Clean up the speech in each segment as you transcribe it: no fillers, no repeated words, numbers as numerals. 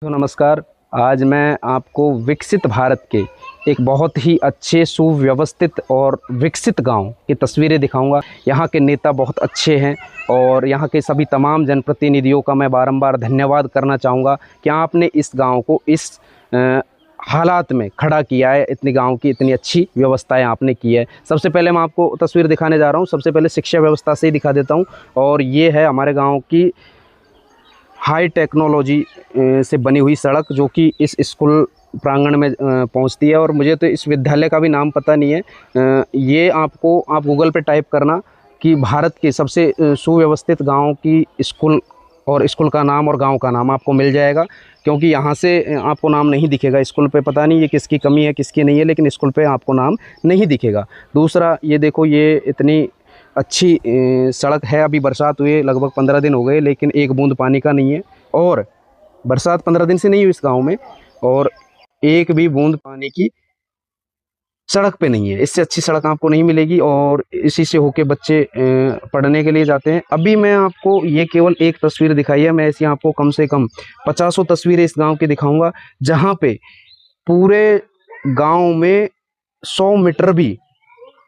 तो नमस्कार। आज मैं आपको विकसित भारत के एक बहुत ही अच्छे सुव्यवस्थित और विकसित गांव की तस्वीरें दिखाऊंगा। यहाँ के नेता बहुत अच्छे हैं और यहाँ के सभी तमाम जनप्रतिनिधियों का मैं बारंबार धन्यवाद करना चाहूँगा कि आपने इस गांव को इस हालात में खड़ा किया है। इतनी गांव की इतनी अच्छी व्यवस्थाएं आपने की है। सबसे पहले मैं आपको तस्वीर दिखाने जा रहा हूँ। सबसे पहले शिक्षा व्यवस्था से ही दिखा देता हूँ। और ये है हमारे गाँव की हाई टेक्नोलॉजी से बनी हुई सड़क, जो कि इस स्कूल प्रांगण में पहुंचती है। और मुझे तो इस विद्यालय का भी नाम पता नहीं है। ये आप गूगल पे टाइप करना कि भारत के सबसे सुव्यवस्थित गांव की स्कूल, और स्कूल का नाम और गांव का नाम आपको मिल जाएगा। क्योंकि यहाँ से आपको नाम नहीं दिखेगा स्कूल पे। पता नहीं ये किसकी कमी है किसकी नहीं है, लेकिन स्कूल पे आपको नाम नहीं दिखेगा। दूसरा, ये देखो, ये इतनी अच्छी सड़क है। अभी बरसात हुए लगभग 15 दिन हो गए, लेकिन एक बूंद पानी का नहीं है। और बरसात 15 दिन से नहीं हुई इस गांव में, और एक भी बूंद पानी की सड़क पे नहीं है। इससे अच्छी सड़क आपको नहीं मिलेगी। और इसी से होके बच्चे पढ़ने के लिए जाते हैं। अभी मैं आपको ये केवल एक तस्वीर दिखाई है, मैं ऐसी आपको कम से कम 50 तस्वीरें इस गांव की दिखाऊंगा, जहाँ पे पूरे गांव में 100 मीटर भी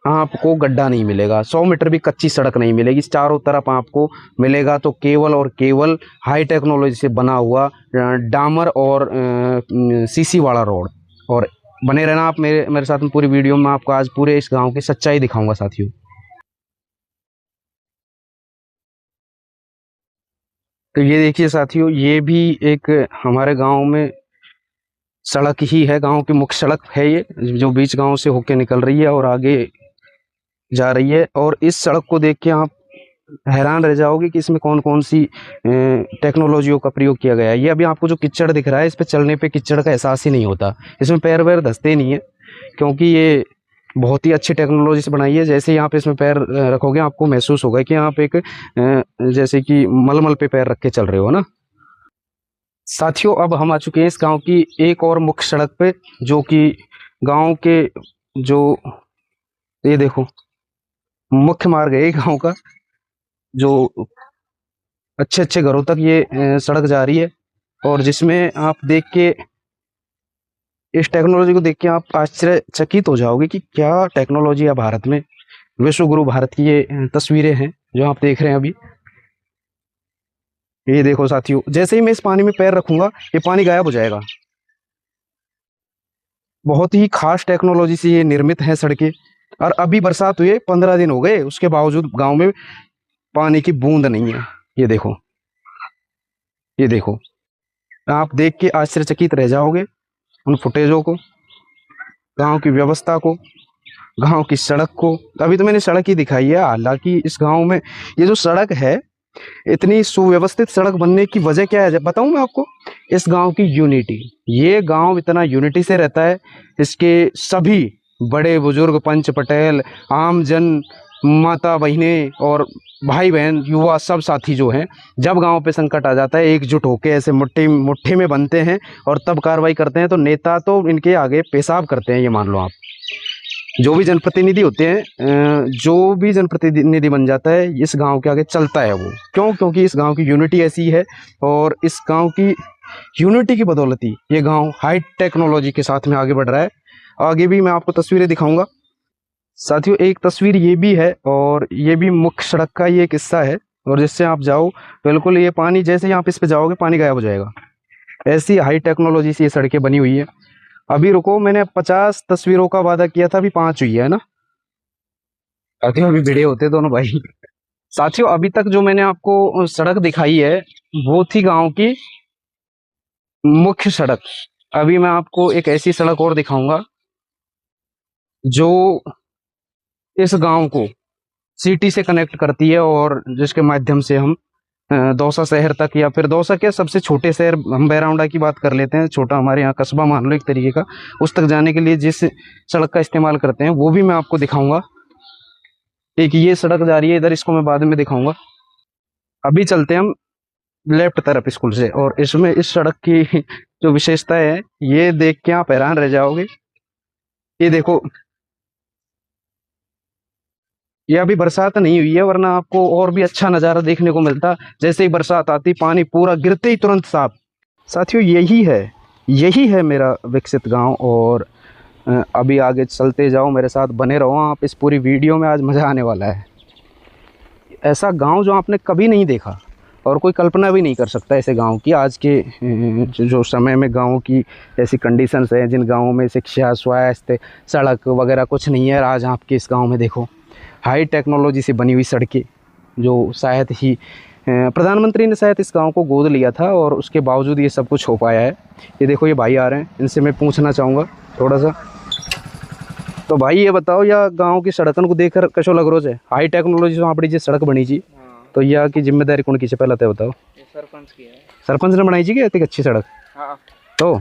आपको गड्ढा नहीं मिलेगा। 100 मीटर भी कच्ची सड़क नहीं मिलेगी। चारों तरफ आपको मिलेगा तो केवल और केवल हाई टेक्नोलॉजी से बना हुआ डामर और सीसी वाला रोड। और बने रहना आप मेरे मेरे साथ में पूरी वीडियो में। आपको आज पूरे इस गांव की सच्चाई दिखाऊंगा साथियों। तो ये देखिए साथियों, ये भी एक हमारे गांव में सड़क ही है। गांव की मुख्य सड़क है ये, जो बीच गांव से होके निकल रही है और आगे जा रही है। और इस सड़क को देख के आप हैरान रह जाओगे कि इसमें कौन कौन सी टेक्नोलॉजियों का प्रयोग किया गया है। ये अभी आपको जो कीचड़ दिख रहा है, इस पे चलने पे कीचड़ का एहसास ही नहीं होता। इसमें पैर वैर धंसते नहीं है, क्योंकि ये बहुत ही अच्छी टेक्नोलॉजी से बनाई है। जैसे ही आप इसमें पैर रखोगे, आपको महसूस होगा कि आप एक जैसे कि मलमल पे पैर रख के चल रहे हो ना। साथियों, अब हम आ चुके हैं इस गांव की एक और मुख्य सड़क पे, जो कि गांव के जो, ये देखो, मुख्य मार्ग है गांव का, जो अच्छे अच्छे घरों तक ये सड़क जा रही है। और जिसमें आप देख के, इस टेक्नोलॉजी को देख के आप आश्चर्यचकित हो जाओगे कि क्या टेक्नोलॉजी है भारत में। विश्व गुरु भारत की ये तस्वीरें हैं जो आप देख रहे हैं अभी। ये देखो साथियों, जैसे ही मैं इस पानी में पैर रखूंगा, ये पानी गायब हो जाएगा। बहुत ही खास टेक्नोलॉजी से ये निर्मित है सड़कें। और अभी बरसात हुए 15 दिन हो गए, उसके बावजूद गांव में पानी की बूंद नहीं है। ये देखो, ये देखो, आप देख के आश्चर्यचकित रह जाओगे उन फुटेजों को, गांव की व्यवस्था को, गांव की सड़क को। अभी तो मैंने सड़क ही दिखाई है। हालांकि इस गांव में ये जो सड़क है, इतनी सुव्यवस्थित सड़क बनने की वजह क्या है, जब बताऊं मैं आपको, इस गांव की यूनिटी। ये गांव इतना यूनिटी से रहता है। इसके सभी बड़े बुजुर्ग, पंच पटेल, आम जन, माता बहनें और भाई बहन, युवा, सब साथी जो हैं, जब गांव पे संकट आ जाता है, एकजुट होकर ऐसे मुट्ठी मुट्ठी में बनते हैं और तब कार्रवाई करते हैं। तो नेता तो इनके आगे पेशाब करते हैं, ये मान लो आप। जो भी जनप्रतिनिधि होते हैं, जो भी जनप्रतिनिधि बन जाता है, इस गांव के आगे चलता है वो। क्यों? क्योंकि इस गांव की यूनिटी ऐसी है। और इस गांव की यूनिटी की बदौलत ही ये गांव हाई टेक्नोलॉजी के साथ में आगे बढ़ रहा है। आगे भी मैं आपको तस्वीरें दिखाऊंगा साथियों। एक तस्वीर ये भी है, और ये भी मुख्य सड़क का ये एक हिस्सा है। और जिससे आप जाओ, बिल्कुल ये पानी, जैसे ही आप इस पे जाओगे, पानी गायब हो जाएगा। ऐसी हाई टेक्नोलॉजी से ये सड़कें बनी हुई है। अभी रुको, मैंने 50 तस्वीरों का वादा किया था, अभी 5 हुई है ना। अभी अभी भिड़े होते दोनों भाई। साथियों, अभी तक जो मैंने आपको सड़क दिखाई है, वो थी गांव की मुख्य सड़क। अभी मैं आपको एक ऐसी सड़क और दिखाऊंगा, जो इस गांव को सिटी से कनेक्ट करती है, और जिसके माध्यम से हम दौसा शहर तक, या फिर दौसा के सबसे छोटे शहर, हम बैराउंडा की बात कर लेते हैं, छोटा हमारे यहाँ कस्बा मान लो एक तरीके का, उस तक जाने के लिए जिस सड़क का इस्तेमाल करते हैं, वो भी मैं आपको दिखाऊंगा। एक ये सड़क जा रही है इधर, इसको मैं बाद में दिखाऊंगा। अभी चलते हैं हम लेफ्ट तरफ स्कूल से। और इसमें इस सड़क की जो विशेषता है, ये देख के आप हैरान रह जाओगे। ये देखो, ये अभी बरसात नहीं हुई है, वरना आपको और भी अच्छा नज़ारा देखने को मिलता। जैसे ही बरसात आती, पानी पूरा गिरते ही तुरंत साफ। साथियों यही है मेरा विकसित गांव। और अभी आगे चलते जाओ, मेरे साथ बने रहो आप इस पूरी वीडियो में। आज मज़ा आने वाला है। ऐसा गांव जो आपने कभी नहीं देखा और कोई कल्पना भी नहीं कर सकता ऐसे गांव की। आज के जो समय में गांव की ऐसी कंडीशंस हैं, जिन गांवों में शिक्षा, स्वास्थ्य, सड़क वगैरह कुछ नहीं है, आज आपके इस गांव में देखो हाई टेक्नोलॉजी से बनी हुई सड़कें, जो शायद ही प्रधानमंत्री ने शायद इस गांव को गोद लिया था और उसके बावजूद ये सब कुछ हो पाया है। ये देखो ये भाई आ रहे हैं, इनसे मैं पूछना चाहूँगा थोड़ा सा। तो भाई ये बताओ, या गांव की सड़कन को देखकर कशो लग रो है हाई टेक्नोलॉजी से आपड़ी जी सड़क बनी जी, तो यह की जिम्मेदारी कौन की से पहले तो बताओ? सरपंच की है। सरपंच ने बनाई जी क्या इतनी अच्छी सड़क? हाँ। तो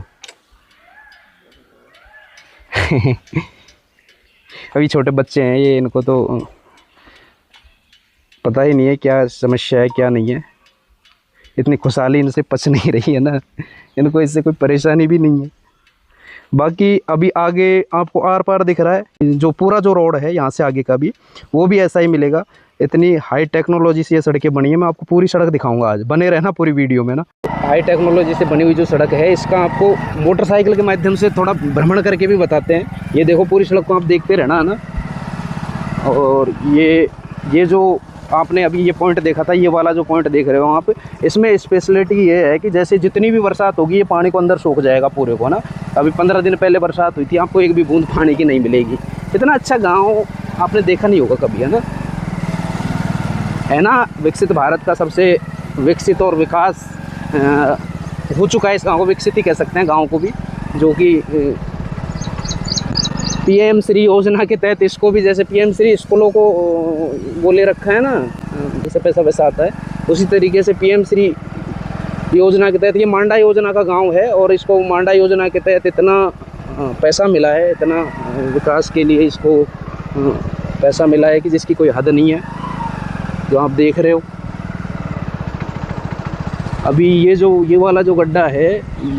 अभी छोटे बच्चे हैं ये, इनको तो पता ही नहीं है क्या समस्या है क्या नहीं है। इतनी खुशहाली इनसे पच नहीं रही है ना, इनको इससे कोई परेशानी भी नहीं है। बाकी अभी आगे आपको आर पार दिख रहा है, जो पूरा जो रोड है यहाँ से आगे का भी, वो भी ऐसा ही मिलेगा। इतनी हाई टेक्नोलॉजी से ये सड़कें बनी है। मैं आपको पूरी सड़क दिखाऊंगा, आज बने रहना पूरी वीडियो में ना। हाई टेक्नोलॉजी से बनी हुई जो सड़क है, इसका आपको मोटरसाइकिल के माध्यम से थोड़ा भ्रमण करके भी बताते हैं। ये देखो पूरी सड़क को आप देखते रहना ना। और ये जो आपने अभी ये पॉइंट देखा था, ये वाला जो पॉइंट देख रहे हो आप, इसमें स्पेशलिटी ये है कि जैसे जितनी भी बरसात होगी ये पानी को अंदर सोख जाएगा पूरे को ना। अभी 15 दिन पहले बरसात हुई थी, आपको एक भी बूंद पानी की नहीं मिलेगी। इतना अच्छा गांव आपने देखा नहीं होगा कभी, है ना। विकसित भारत का सबसे विकसित और विकास हो चुका है इस गाँव को, विकसित ही कह सकते हैं गाँव को भी, जो कि PM श्री योजना के तहत इसको भी, जैसे PM श्री स्कूलों को वो ले रखा है ना, जैसे पैसा वैसा आता है, उसी तरीके से PM श्री योजना के तहत ये मांडा योजना का गांव है। और इसको मांडा योजना के तहत इतना पैसा मिला है, इतना विकास के लिए इसको पैसा मिला है कि जिसकी कोई हद नहीं है, जो आप देख रहे हो। अभी ये वाला जो गड्ढा है,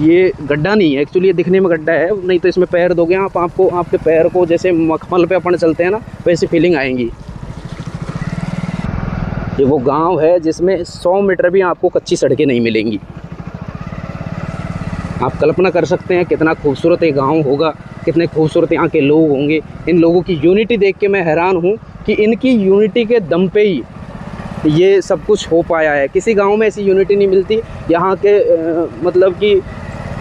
ये गड्ढा नहीं है एक्चुअली, ये दिखने में गड्ढा है, नहीं तो इसमें पैर दोगे आप, आपको आपके पैर को जैसे मखमल पे अपन चलते हैं ना, वैसी फीलिंग आएंगी। ये वो गांव है जिसमें 100 मीटर भी आपको कच्ची सड़कें नहीं मिलेंगी। आप कल्पना कर सकते हैं कितना खूबसूरत ये गाँव होगा, कितने खूबसूरत यहाँ के लोग होंगे। इन लोगों की यूनिटी देख के मैं हैरान हूँ कि इनकी यूनिटी के दम पे ही ये सब कुछ हो पाया है। किसी गांव में ऐसी यूनिटी नहीं मिलती। यहाँ के मतलब कि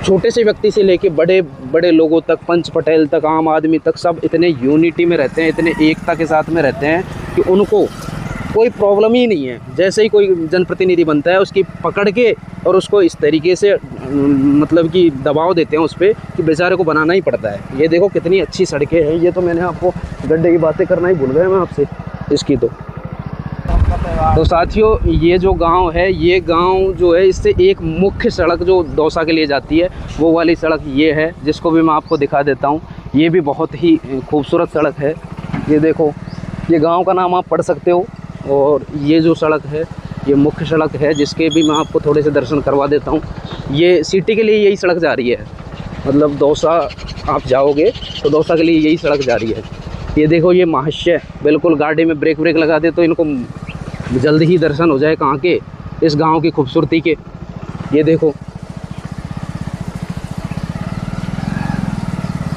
छोटे से व्यक्ति से लेके बड़े बड़े लोगों तक, पंच पटेल तक, आम आदमी तक, सब इतने यूनिटी में रहते हैं, इतने एकता के साथ में रहते हैं कि उनको कोई प्रॉब्लम ही नहीं है। जैसे ही कोई जनप्रतिनिधि बनता है, उसकी पकड़ के और उसको इस तरीके से मतलब कि दबाव देते हैं उस पर कि बेचारे को बनाना ही पड़ता है। ये देखो कितनी अच्छी सड़कें हैं। ये तो मैंने आपको गड्ढे की बातें करना ही भूल गया मैं आपसे इसकी। तो साथियों, ये जो गांव है, ये गांव जो है, इससे एक मुख्य सड़क जो दौसा के लिए जाती है, वो वाली सड़क ये है, जिसको भी मैं आपको दिखा देता हूँ। ये भी बहुत ही खूबसूरत सड़क है। ये देखो, ये गांव का नाम आप पढ़ सकते हो। और ये जो सड़क है, ये मुख्य सड़क है, जिसके भी मैं आपको थोड़े से दर्शन करवा देता हूँ। ये सिटी के लिए यही सड़क जा रही है, मतलब दौसा आप जाओगे तो दौसा के लिए यही सड़क जा रही है। ये देखो, ये महाशय बिल्कुल गाड़ी में ब्रेक लगा दे तो इनको जल्दी ही दर्शन हो जाए कहाँ के, इस गांव की खूबसूरती के। ये देखो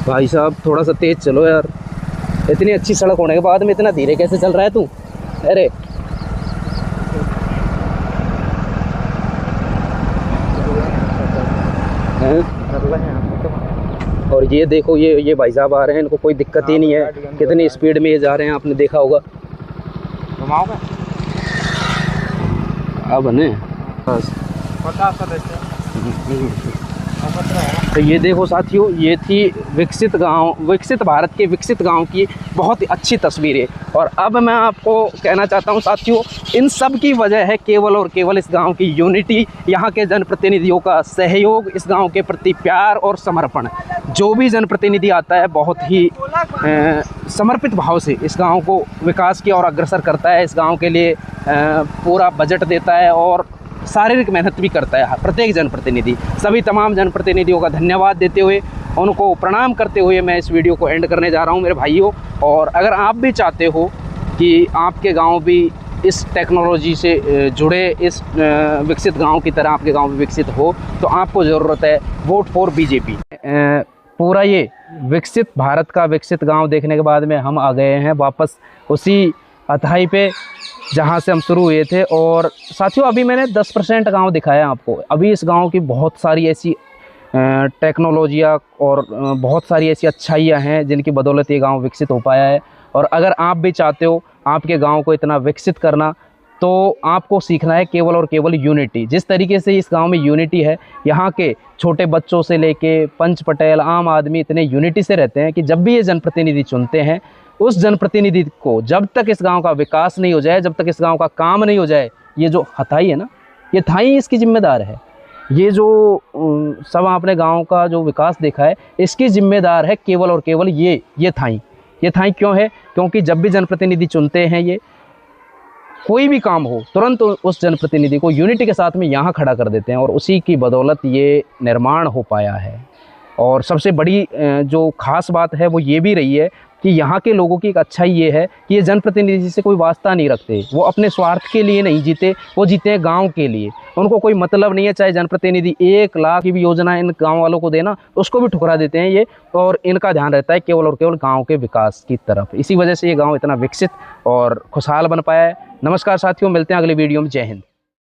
भाई साहब, थोड़ा सा तेज चलो यार। इतनी अच्छी सड़क होने के बाद में इतना धीरे कैसे चल रहा है तू? अरे और ये देखो, ये भाई साहब आ रहे हैं, इनको कोई दिक्कत ही नहीं है। कितनी स्पीड में ये जा रहे हैं, आपने देखा होगा। अब ने तो ये देखो साथियों, ये थी विकसित भारत के विकसित गांव की बहुत ही अच्छी तस्वीरें। और अब मैं आपको कहना चाहता हूं साथियों, इन सब की वजह है केवल और केवल इस गांव की यूनिटी, यहाँ के जनप्रतिनिधियों का सहयोग, इस गांव के प्रति प्यार और समर्पण। जो भी जनप्रतिनिधि आता है बहुत ही समर्पित भाव से इस गांव को विकास की ओर अग्रसर करता है, इस गांव के लिए पूरा बजट देता है और शारीरिक मेहनत भी करता है प्रत्येक जनप्रतिनिधि। सभी तमाम जनप्रतिनिधियों का धन्यवाद देते हुए, उनको प्रणाम करते हुए मैं इस वीडियो को एंड करने जा रहा हूं मेरे भाइयों। और अगर आप भी चाहते हो कि आपके गांव भी इस टेक्नोलॉजी से जुड़े, इस विकसित गांव की तरह आपके गांव भी विकसित हो, तो आपको ज़रूरत है वोट फॉर बीजेपी। पूरा ये विकसित भारत का विकसित गांव देखने के बाद में हम आ गए हैं वापस उसी अथाई पे जहाँ से हम शुरू हुए थे। और साथियों, अभी मैंने 10% गांव दिखाया आपको। अभी इस गांव की बहुत सारी ऐसी टेक्नोलॉजियाँ और बहुत सारी ऐसी अच्छाइयाँ हैं जिनकी बदौलत ये गांव विकसित हो पाया है। और अगर आप भी चाहते हो आपके गांव को इतना विकसित करना, तो आपको सीखना है केवल और केवल यूनिटी। जिस तरीके से इस गांव में यूनिटी है, यहाँ के छोटे बच्चों से लेके पंच पटेल आम आदमी इतने यूनिटी से रहते हैं कि जब भी ये जनप्रतिनिधि चुनते हैं, उस जनप्रतिनिधि को जब तक इस गांव का विकास नहीं हो जाए, जब तक इस गांव का काम नहीं हो जाए, ये जो हथाई है ना, ये थाई इसकी जिम्मेदार है। ये जो सब आपने गांव का जो विकास देखा है, इसकी जिम्मेदार है केवल और केवल ये थाई। ये थाई क्यों है? क्योंकि जब भी जनप्रतिनिधि चुनते हैं, ये कोई भी काम हो तुरंत उस जनप्रतिनिधि को यूनिटी के साथ में यहाँ खड़ा कर देते हैं, और उसी की बदौलत ये निर्माण हो पाया है। और सबसे बड़ी जो खास बात है वो ये भी रही है कि यहाँ के लोगों की एक अच्छाई ये है कि ये जनप्रतिनिधि से कोई वास्ता नहीं रखते। वो अपने स्वार्थ के लिए नहीं जीते, वो जीते हैं गांव के लिए। उनको कोई मतलब नहीं है चाहे जनप्रतिनिधि 1 लाख की भी योजना इन गांव वालों को देना, उसको भी ठुकरा देते हैं ये। और इनका ध्यान रहता है केवल और केवल गांव के विकास की तरफ। इसी वजह से ये गांव इतना विकसित और खुशहाल बन पाया है। नमस्कार साथियों, मिलते हैं अगले वीडियो में। जय हिंद।